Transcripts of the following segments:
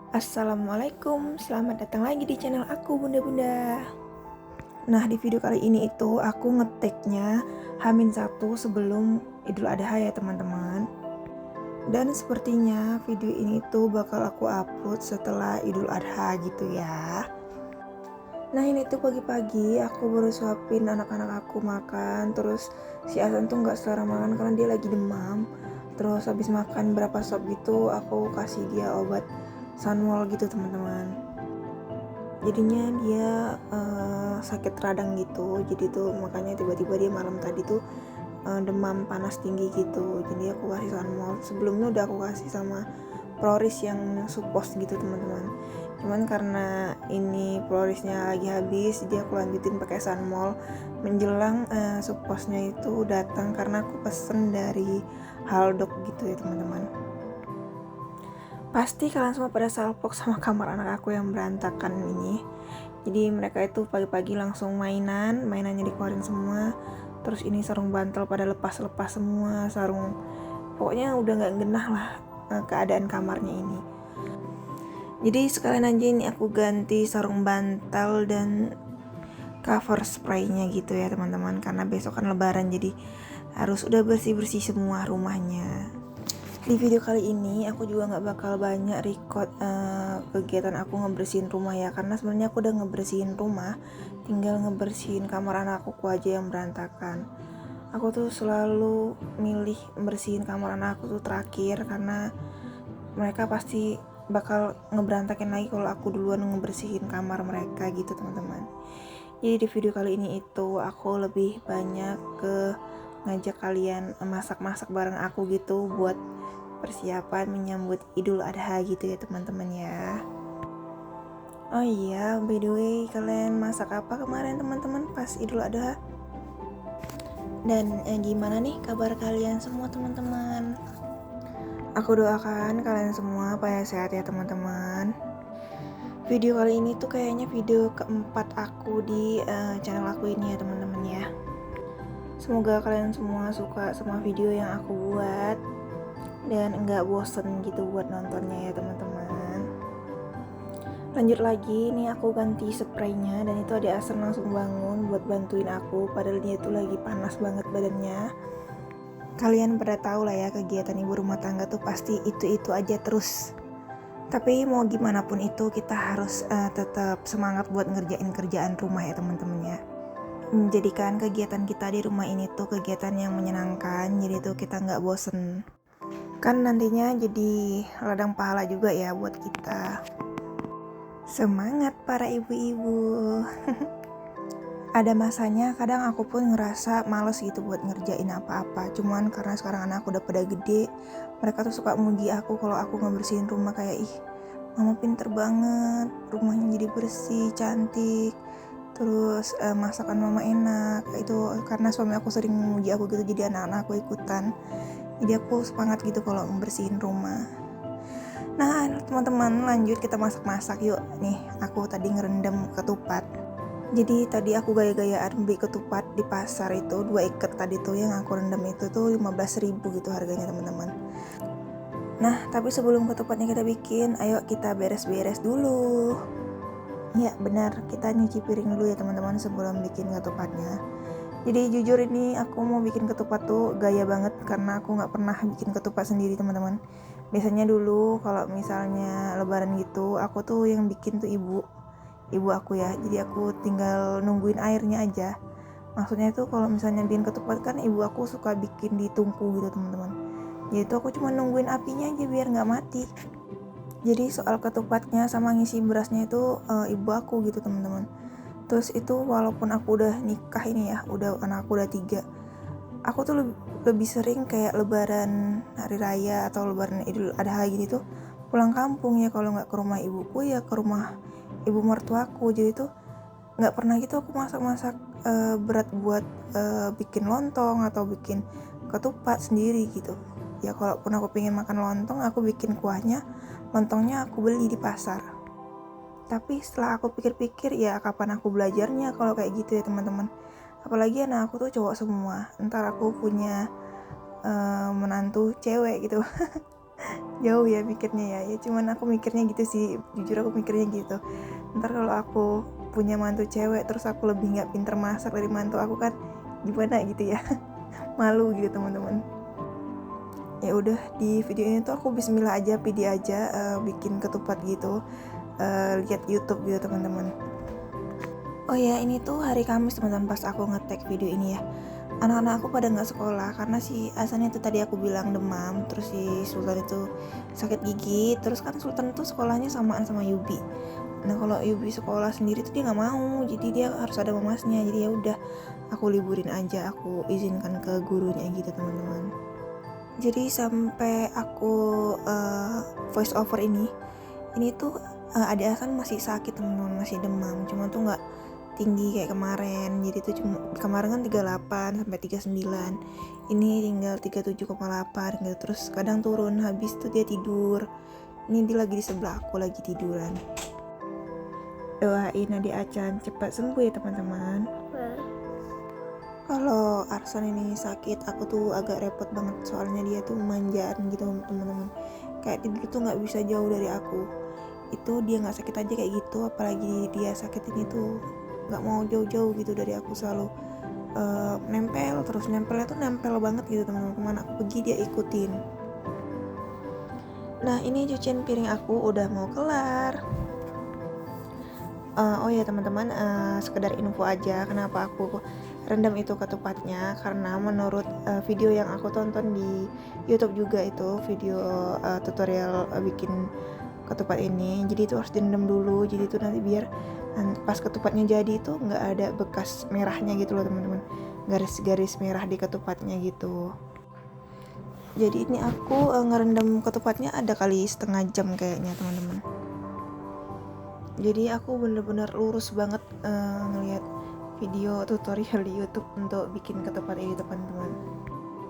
Assalamualaikum, selamat datang lagi di channel aku bunda-bunda. Nah, di video kali ini itu aku ngeteknya H-1 sebelum Idul Adha ya teman-teman. Dan sepertinya video ini tuh bakal aku upload setelah Idul Adha gitu ya. Nah, ini tuh pagi-pagi aku baru suapin anak-anak aku makan. Terus si Asan tuh gak selera makan karena dia lagi demam. Terus habis makan berapa sop gitu aku kasih dia obat Sunwol gitu teman-teman. Jadinya dia sakit radang gitu. Jadi tuh makanya tiba-tiba dia malam tadi tuh demam panas tinggi gitu. Jadi aku kasih Sunwol. Sebelumnya udah aku kasih sama Proris yang suppos gitu teman-teman. Cuman karena ini Prorisnya lagi habis, jadi aku lanjutin pakai Sunmol menjelang supposnya itu datang karena aku pesen dari Haldok gitu ya teman-teman. Pasti kalian semua pada salpok sama kamar anak aku yang berantakan ini. Jadi mereka itu pagi-pagi langsung mainannya dikeluarin semua. Terus ini sarung bantal pada lepas-lepas semua, pokoknya udah gak genah lah keadaan kamarnya ini. Jadi sekalian aja ini aku ganti sarung bantal dan cover spraynya gitu ya teman-teman, karena besok kan lebaran jadi harus udah bersih-bersih semua rumahnya. Di video kali ini aku juga gak bakal banyak record kegiatan aku ngebersihin rumah ya, karena sebenarnya aku udah ngebersihin rumah, tinggal ngebersihin kamar anakku aja yang berantakan. Aku tuh selalu milih bersihin kamar anakku tuh terakhir, karena mereka pasti bakal ngeberantakin lagi kalau aku duluan ngebersihin kamar mereka gitu teman-teman. Jadi di video kali ini itu aku lebih banyak ke ngajak kalian masak-masak bareng aku gitu buat persiapan menyambut Idul Adha gitu ya teman-teman ya. Oh iya, by the way, kalian masak apa kemarin teman-teman pas Idul Adha? Dan gimana nih kabar kalian semua teman-teman? Aku doakan kalian semua pada sehat ya teman-teman. Video kali ini tuh kayaknya video keempat aku di channel aku ini ya teman-teman ya. Semoga kalian semua suka sama video yang aku buat dan enggak bosen gitu buat nontonnya ya teman-teman. Lanjut lagi, nih aku ganti spraynya dan itu ada Asen langsung bangun buat bantuin aku, padahal dia tuh lagi panas banget badannya. Kalian pada tahu lah ya, kegiatan ibu rumah tangga tuh pasti itu aja terus. Tapi mau gimana pun itu kita harus tetap semangat buat ngerjain kerjaan rumah ya teman-teman ya. Menjadikan kegiatan kita di rumah ini tuh kegiatan yang menyenangkan, jadi tuh kita nggak bosen. Kan nantinya jadi ladang pahala juga ya buat kita. Semangat para ibu-ibu. Ada masanya kadang aku pun ngerasa males gitu buat ngerjain apa-apa. Cuman karena sekarang anak aku udah pada gede, mereka tuh suka muji aku kalau aku ngebersihin rumah kayak mama pinter banget, rumahnya jadi bersih, cantik. Terus masakan mama enak. Itu karena suami aku sering memuji aku gitu, jadi anak-anak aku ikutan. Jadi aku semangat gitu kalau ngebersihin rumah. Nah teman-teman, lanjut kita masak-masak yuk. Nih aku tadi ngerendam ketupat. Jadi tadi aku gaya-gayaan beli ketupat di pasar itu 2 ikat tadi tuh yang aku rendam itu tuh 15.000 gitu harganya teman-teman. Nah tapi sebelum ketupatnya kita bikin, ayo kita beres-beres dulu. Ya benar, kita nyuci piring dulu ya teman-teman sebelum bikin ketupatnya. Jadi jujur ini aku mau bikin ketupat tuh gaya banget karena aku gak pernah bikin ketupat sendiri teman-teman. Biasanya dulu kalau misalnya lebaran gitu, aku tuh yang bikin tuh ibu aku ya. Jadi aku tinggal nungguin airnya aja. Maksudnya tuh kalau misalnya bikin ketupat kan ibu aku suka bikin di tungku gitu teman-teman. Jadi tuh aku cuma nungguin apinya aja biar gak mati. Jadi soal ketupatnya sama ngisi berasnya itu ibu aku gitu teman-teman. Terus itu walaupun aku udah nikah ini ya, anak aku udah 3, aku tuh lebih sering kayak lebaran hari raya atau lebaran Idul Adha gini tuh pulang kampung ya, kalau nggak ke rumah ibuku ya ke rumah ibu mertuaku. Jadi tuh nggak pernah gitu aku masak-masak berat buat bikin lontong atau bikin ketupat sendiri gitu ya. Kalaupun aku pengen makan lontong, aku bikin kuahnya, lontongnya aku beli di pasar. Tapi setelah aku pikir-pikir ya kapan aku belajarnya kalau kayak gitu ya teman-teman. Apalagi anak aku tuh cowok semua, ntar aku punya menantu cewek gitu. Jauh ya mikirnya ya cuman aku mikirnya gitu sih, jujur aku mikirnya gitu. Ntar kalau aku punya mantu cewek terus aku lebih nggak pinter masak dari mantu aku kan gimana gitu ya. Malu gitu teman-teman. Ya udah, di video ini tuh aku bismillah aja, pede aja bikin ketupat gitu, lihat YouTube gitu teman-teman. Oh ya, ini tuh hari Kamis teman-teman pas aku nge-tag video ini ya. Anak-anak aku pada nggak sekolah karena si Asan itu tadi aku bilang demam, terus si Sultan itu sakit gigi, terus kan Sultan itu sekolahnya samaan sama Yubi. Nah kalau Yubi sekolah sendiri tuh dia nggak mau, jadi dia harus ada mamasnya. Jadi ya udah, aku liburin aja, aku izinkan ke gurunya gitu teman-teman. Jadi sampai aku voice over ini tuh adik Asan masih sakit teman-teman, masih demam, cuma tuh nggak tinggi kayak kemarin. Jadi tuh cuma kemarin kan 38 sampai 39, ini tinggal 37,8 gitu. Terus kadang turun, habis tuh dia tidur. Ini dia lagi di sebelah aku lagi tiduran. Doain adik Acan cepat sembuh ya teman-teman. Kalau Arsan ini sakit aku tuh agak repot banget, soalnya dia tuh manjaan gitu teman-teman, kayak tidur tuh nggak bisa jauh dari aku. Itu dia nggak sakit aja kayak gitu, apalagi dia sakit ini tuh nggak mau jauh-jauh gitu dari aku, selalu nempel terus, nempelnya tuh nempel banget gitu teman-teman, kemana aku pergi dia ikutin. Nah ini cucian piring aku udah mau kelar. Oh ya teman-teman, sekedar info aja kenapa aku rendam itu ketupatnya, karena menurut video yang aku tonton di YouTube juga, itu video tutorial bikin ketupat ini, jadi itu harus direndam dulu. Jadi itu nanti biar pas ketupatnya jadi itu nggak ada bekas merahnya gitu loh teman-teman, garis-garis merah di ketupatnya gitu. Jadi ini aku ngerendam ketupatnya ada kali setengah jam kayaknya teman-teman. Jadi aku bener-bener lurus banget ngelihat video tutorial di YouTube untuk bikin ketupat ini teman-teman.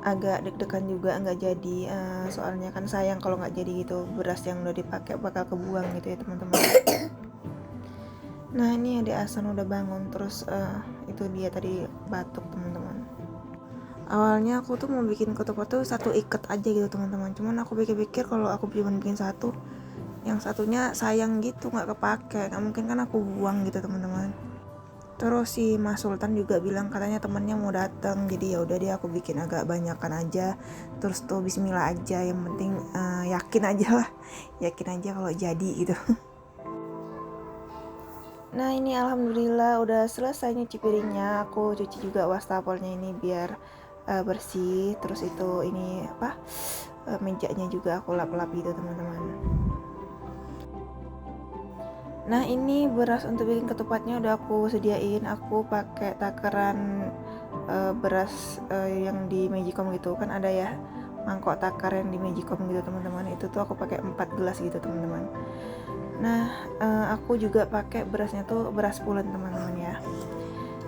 Agak deg-degan juga nggak jadi, soalnya kan sayang kalau nggak jadi gitu, beras yang udah dipakai bakal kebuang gitu ya teman-teman. Nah ini adik Asan udah bangun, terus itu dia tadi batuk teman-teman. Awalnya aku tuh mau bikin ketupat tuh satu ikat aja gitu teman-teman, cuman aku pikir-pikir kalau aku cuma bikin satu, yang satunya sayang gitu nggak kepake, nggak mungkin kan aku buang gitu teman-teman. Terus si Mas Sultan juga bilang katanya temennya mau datang, jadi ya udah deh aku bikin agak banyakan aja. Terus tuh bismillah aja, yang penting yakin aja lah, yakin aja kalau jadi gitu. Nah ini alhamdulillah udah selesai nyuci piringnya, aku cuci juga wastafelnya ini biar bersih. Terus itu ini mejanya juga aku lap-lap gitu teman-teman. Nah ini beras untuk bikin ketupatnya udah aku sediain, aku pakai takaran beras yang di Magicom gitu kan, ada ya mangkok takar yang di Magicom gitu teman-teman, itu tuh aku pakai 4 gelas gitu teman-teman. Nah aku juga pakai berasnya tuh beras pulen teman-teman ya.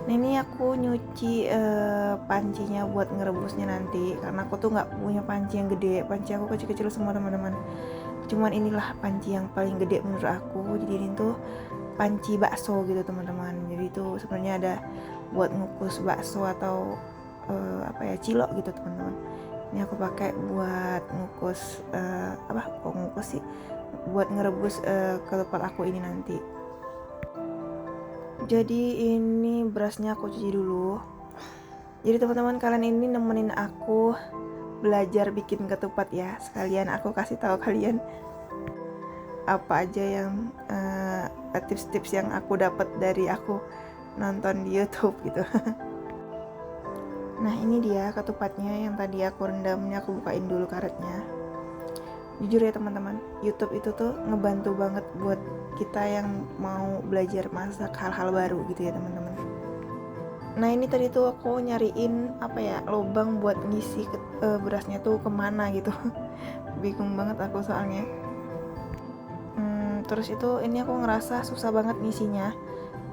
Nah ini aku nyuci pancinya buat ngerebusnya nanti, karena aku tuh nggak punya panci yang gede, panci aku kecil-kecil semua teman-teman. Cuman inilah panci yang paling gede menurut aku, jadi ini tuh panci bakso gitu teman-teman. Jadi itu sebenarnya ada buat ngukus bakso atau cilok gitu teman-teman. Ini aku pakai buat ngukus ngukus sih, buat ngerebus ketupat aku ini nanti. Jadi ini berasnya aku cuci dulu. Jadi teman-teman, kalian ini nemenin aku belajar bikin ketupat ya, sekalian aku kasih tahu kalian apa aja yang tips-tips yang aku dapat dari aku nonton di YouTube gitu. Nah ini dia ketupatnya yang tadi aku rendamnya, aku bukain dulu karetnya. Jujur ya teman-teman, YouTube itu tuh ngebantu banget buat kita yang mau belajar masak hal-hal baru gitu ya teman-teman. Nah ini tadi tuh aku nyariin lubang buat ngisi berasnya tuh kemana gitu. Bingung banget aku soalnya. Terus itu ini aku ngerasa susah banget ngisinya.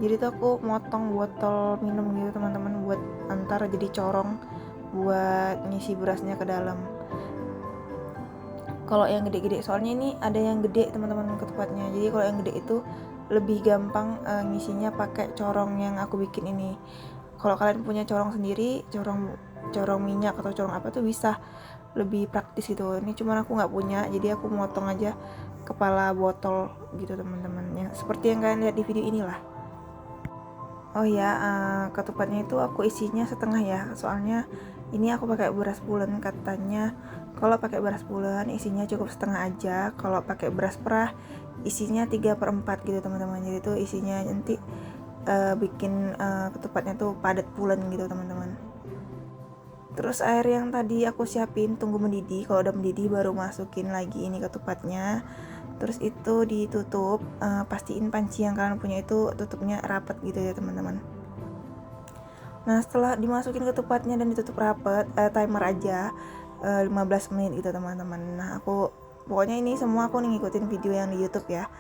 Jadi tuh aku motong botol minum gitu teman-teman, buat antar jadi corong buat ngisi berasnya ke dalam. Kalau yang gede-gede, soalnya ini ada yang gede teman-teman ketupatnya. Jadi kalau yang gede itu lebih gampang ngisinya pakai corong yang aku bikin ini. Kalau kalian punya corong sendiri, corong minyak atau corong apa tuh bisa lebih praktis gitu. Ini cuman aku nggak punya, jadi aku motong aja kepala botol gitu teman-teman, ya seperti yang kalian lihat di video inilah. Oh ya, ketupatnya itu aku isinya setengah ya, soalnya ini aku pakai beras pulen. Katanya kalau pakai beras pulen isinya cukup setengah aja, kalau pakai beras perah isinya 3/4 gitu teman-teman. Jadi itu isinya nanti bikin ketupatnya tuh padat pulen gitu teman-teman. Terus air yang tadi aku siapin tunggu mendidih, kalau udah mendidih baru masukin lagi ini ketupatnya. Terus itu ditutup, pastiin panci yang kalian punya itu tutupnya rapat gitu ya teman-teman. Nah setelah dimasukin ketupatnya dan ditutup rapat, timer aja 15 menit gitu teman-teman. Nah aku pokoknya ini semua aku ngikutin video yang di YouTube ya,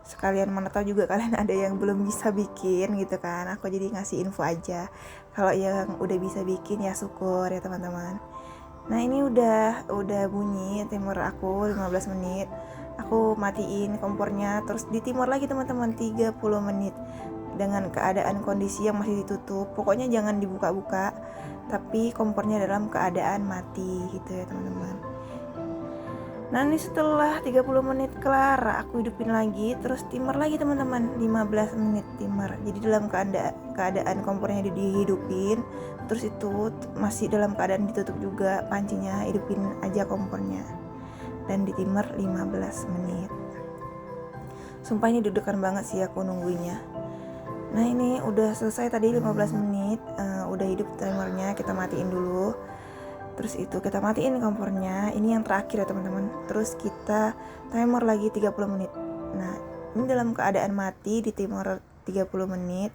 sekalian mana tahu juga kalian ada yang belum bisa bikin gitu kan, aku jadi ngasih info aja. Kalau yang udah bisa bikin ya syukur ya teman-teman. Nah ini udah bunyi timer aku 15 menit. Aku matiin kompornya, terus di timer lagi teman-teman 30 menit dengan keadaan kondisi yang masih ditutup. Pokoknya jangan dibuka-buka, tapi kompornya dalam keadaan mati gitu ya teman-teman. Nah ini setelah 30 menit kelar, aku hidupin lagi, terus timer lagi teman-teman 15 menit timer. Jadi dalam keadaan kompornya dihidupin, terus itu masih dalam keadaan ditutup juga pancinya, hidupin aja kompornya dan di timer 15 menit. Sumpah ini deg-degan banget sih aku nungguinnya. Nah ini udah selesai tadi 15 menit, udah hidup timernya, kita matiin dulu. Terus itu kita matiin kompornya, ini yang terakhir ya teman-teman. Terus kita timer lagi 30 menit. Nah ini dalam keadaan mati di timer 30 menit.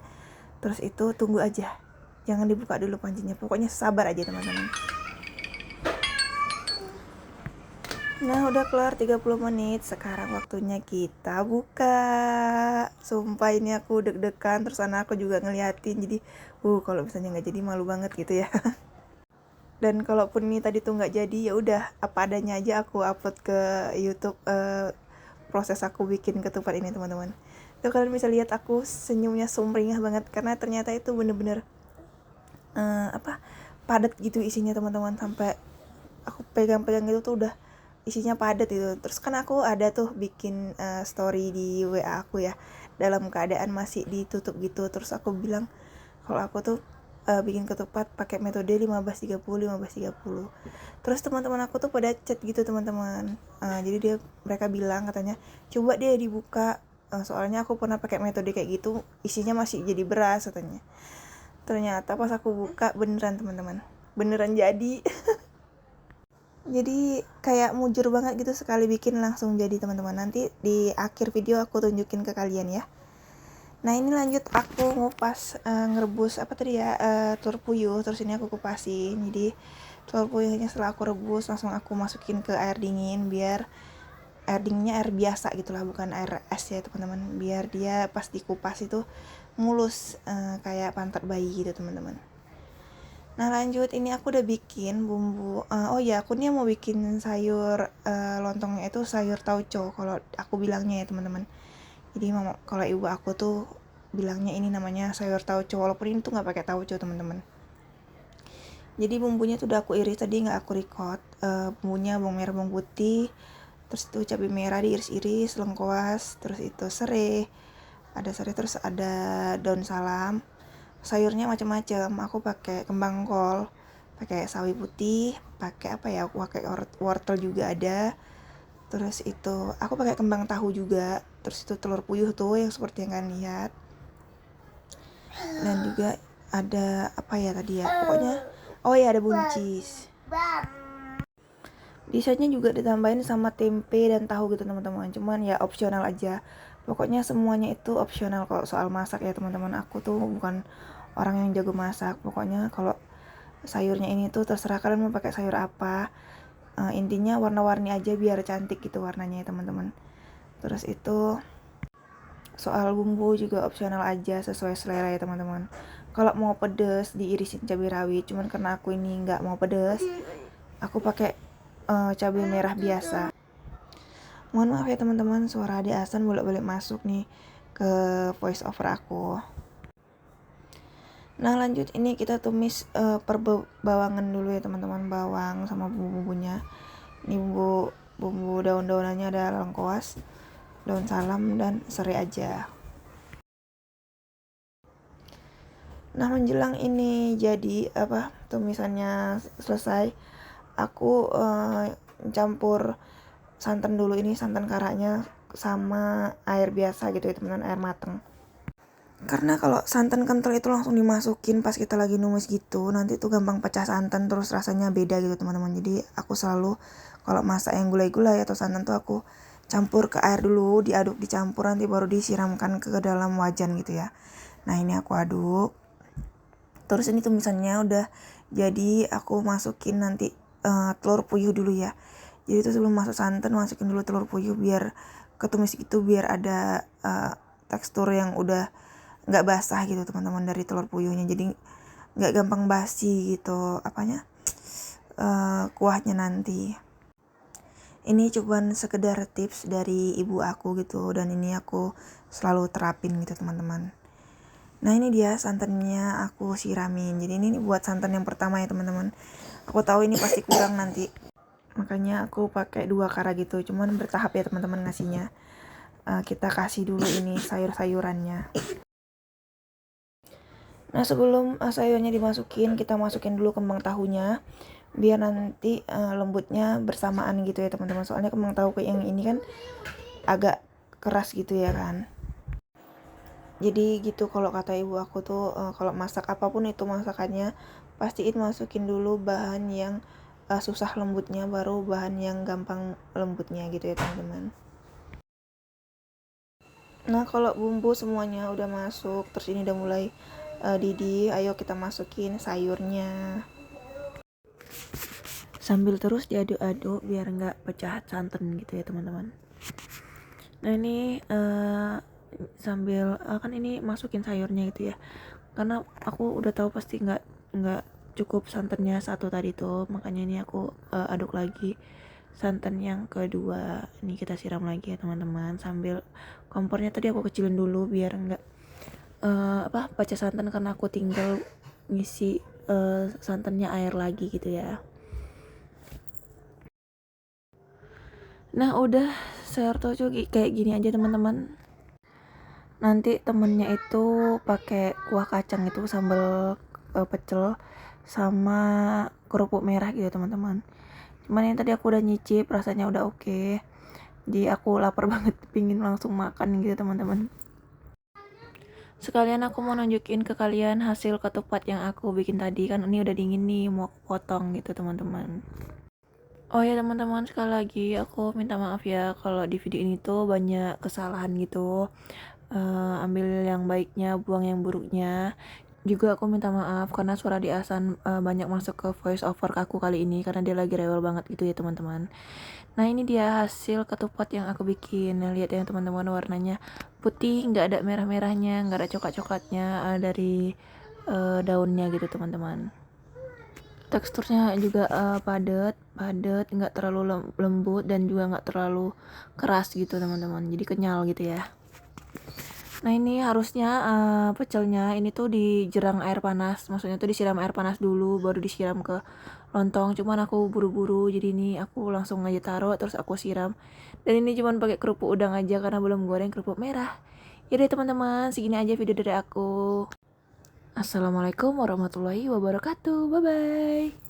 Terus itu tunggu aja, jangan dibuka dulu pancinya, pokoknya sabar aja teman-teman. Nah udah kelar 30 menit, sekarang waktunya kita buka. Sumpah ini aku deg-degan, terus anak aku juga ngeliatin, jadi kalau misalnya nggak jadi malu banget gitu ya. Dan kalaupun ini tadi tuh nggak jadi, ya udah apa adanya aja aku upload ke YouTube proses aku bikin ketupat ini teman-teman. Tuh kalian bisa lihat aku senyumnya sumringah banget karena ternyata itu bener-bener padat gitu isinya teman-teman, sampai aku pegang-pegang gitu tuh udah isinya padat itu. Terus kan aku ada tuh bikin story di WA aku ya, dalam keadaan masih ditutup gitu. Terus aku bilang kalau aku tuh bikin ketupat pakai metode 15-30. Terus teman-teman aku tuh pada chat gitu teman-teman. Jadi mereka bilang katanya coba deh dibuka, soalnya aku pernah pakai metode kayak gitu isinya masih jadi beras katanya. Ternyata pas aku buka beneran teman-teman, beneran jadi. Jadi kayak mujur banget gitu, sekali bikin langsung jadi teman-teman. Nanti di akhir video aku tunjukin ke kalian ya. Nah ini lanjut aku ngupas ngerebus apa tadi ya, telur puyuh. Terus ini aku kupasin. Jadi telur puyuhnya setelah aku rebus langsung aku masukin ke air dingin, biar air dinginnya air biasa gitulah, bukan air es ya teman-teman, biar dia pas dikupas itu mulus kayak pantat bayi gitu teman-teman. Nah lanjut, ini aku udah bikin bumbu. Oh ya, aku nih mau bikin sayur lontongnya itu sayur tauco kalau aku bilangnya ya teman-teman. Jadi kalau ibu aku tuh bilangnya ini namanya sayur tauco, walaupun ini tuh nggak pakai tauco teman-teman. Jadi bumbunya tuh udah aku iris tadi, nggak aku record. Bumbunya bawang merah, bawang putih, terus itu cabai merah diiris-iris, lengkuas, terus itu serai, terus ada daun salam. Sayurnya macam-macam, aku pakai kembang kol, pakai sawi putih, pakai apa ya, aku pakai wortel juga ada. Terus itu aku pakai kembang tahu juga. Terus itu telur puyuh tuh yang seperti yang kalian lihat. Dan juga ada apa ya tadi ya, pokoknya oh ya ada buncis. Desainnya juga ditambahin sama tempe dan tahu gitu teman-teman, cuman ya opsional aja. Pokoknya semuanya itu opsional kalau soal masak ya teman-teman. Aku tuh bukan orang yang jago masak. Pokoknya kalau sayurnya ini tuh terserah kalian mau pakai sayur apa. Intinya warna-warni aja biar cantik gitu warnanya ya teman-teman. Terus itu soal bumbu juga opsional aja, sesuai selera ya teman-teman. Kalau mau pedes diirisin cabai rawit, cuman karena aku ini nggak mau pedes, aku pakai cabai merah biasa. Mohon maaf ya teman-teman, suara adik Hasan bolak-balik masuk nih ke voice over aku. Nah lanjut ini kita tumis bawangan dulu ya teman-teman, bawang sama bumbu-bumbunya. Ini bumbu daun-daunannya ada lengkuas, daun salam, dan serai aja. Nah menjelang ini jadi tumisannya selesai, aku campur santan dulu, ini santan karaknya sama air biasa gitu ya teman-teman, air mateng. Karena kalau santan kental itu langsung dimasukin pas kita lagi numis gitu, nanti tuh gampang pecah santan, terus rasanya beda gitu teman-teman. Jadi aku selalu kalau masak yang gulai-gulai atau santan tuh aku campur ke air dulu, diaduk, dicampur, nanti baru disiramkan ke dalam wajan gitu ya. Nah ini aku aduk, terus ini tumisannya udah jadi, aku masukin nanti telur puyuh dulu ya. Jadi itu sebelum masuk santan masukin dulu telur puyuh biar ketumis gitu, biar ada tekstur yang udah nggak basah gitu teman-teman dari telur puyuhnya, jadi nggak gampang basi gitu kuahnya nanti. Ini cuman sekedar tips dari ibu aku gitu, dan ini aku selalu terapin gitu teman-teman. Nah ini dia santannya aku siramin. Jadi ini buat santan yang pertama ya teman-teman. Aku tahu ini pasti kurang nanti, makanya aku pakai 2 kara gitu, cuman bertahap ya teman-teman ngasihnya. Kita kasih dulu ini sayur-sayurannya. Nah sebelum sayurnya dimasukin, kita masukin dulu kembang tahunya biar nanti lembutnya bersamaan gitu ya teman-teman. Soalnya kembang tahu kayak yang ini kan agak keras gitu ya kan. Jadi gitu kalau kata ibu aku tuh, kalau masak apapun itu masakannya, pastiin masukin dulu bahan yang susah lembutnya, baru bahan yang gampang lembutnya gitu ya teman-teman. Nah kalau bumbu semuanya udah masuk, terus ini udah mulai didih, ayo kita masukin sayurnya. Sambil terus diaduk-aduk biar nggak pecah santan gitu ya teman-teman. Nah ini sambil kan ini masukin sayurnya gitu ya, karena aku udah tahu pasti nggak cukup santannya satu tadi tuh, makanya ini aku aduk lagi santan yang kedua. Ini kita siram lagi ya teman-teman, sambil kompornya tadi aku kecilin dulu biar nggak pecah santan, karena aku tinggal ngisi santannya air lagi gitu ya. Nah udah sayur tojo kayak gini aja teman-teman. Nanti temennya itu pakai kuah kacang itu, sambal pecel sama kerupuk merah gitu teman-teman. Cuman yang tadi aku udah nyicip, rasanya udah oke. Jadi aku lapar banget, pingin langsung makan gitu teman-teman. Sekalian aku mau nunjukin ke kalian hasil ketupat yang aku bikin tadi, kan ini udah dingin nih, mau aku potong gitu teman-teman. Oh ya teman-teman, sekali lagi aku minta maaf ya kalau di video ini tuh banyak kesalahan gitu. Ambil yang baiknya, buang yang buruknya. Juga aku minta maaf karena suara di Asan banyak masuk ke voice over aku kali ini, karena dia lagi rewel banget gitu ya teman-teman. Nah ini dia hasil ketupat yang aku bikin. Nah, lihat ya teman-teman, warnanya putih, nggak ada merah-merahnya, nggak ada coklat-coklatnya dari daunnya gitu teman-teman. Teksturnya juga padat, nggak terlalu lembut dan juga nggak terlalu keras gitu teman-teman, jadi kenyal gitu ya. Nah ini harusnya pecelnya ini tuh dijerang air panas, maksudnya tuh disiram air panas dulu baru disiram ke lontong, cuman aku buru-buru jadi ini aku langsung aja taruh terus aku siram. Dan ini cuman pakai kerupuk udang aja karena belum goreng kerupuk merah. Yaudah teman-teman, segini aja video dari aku. Assalamualaikum warahmatullahi wabarakatuh, bye bye.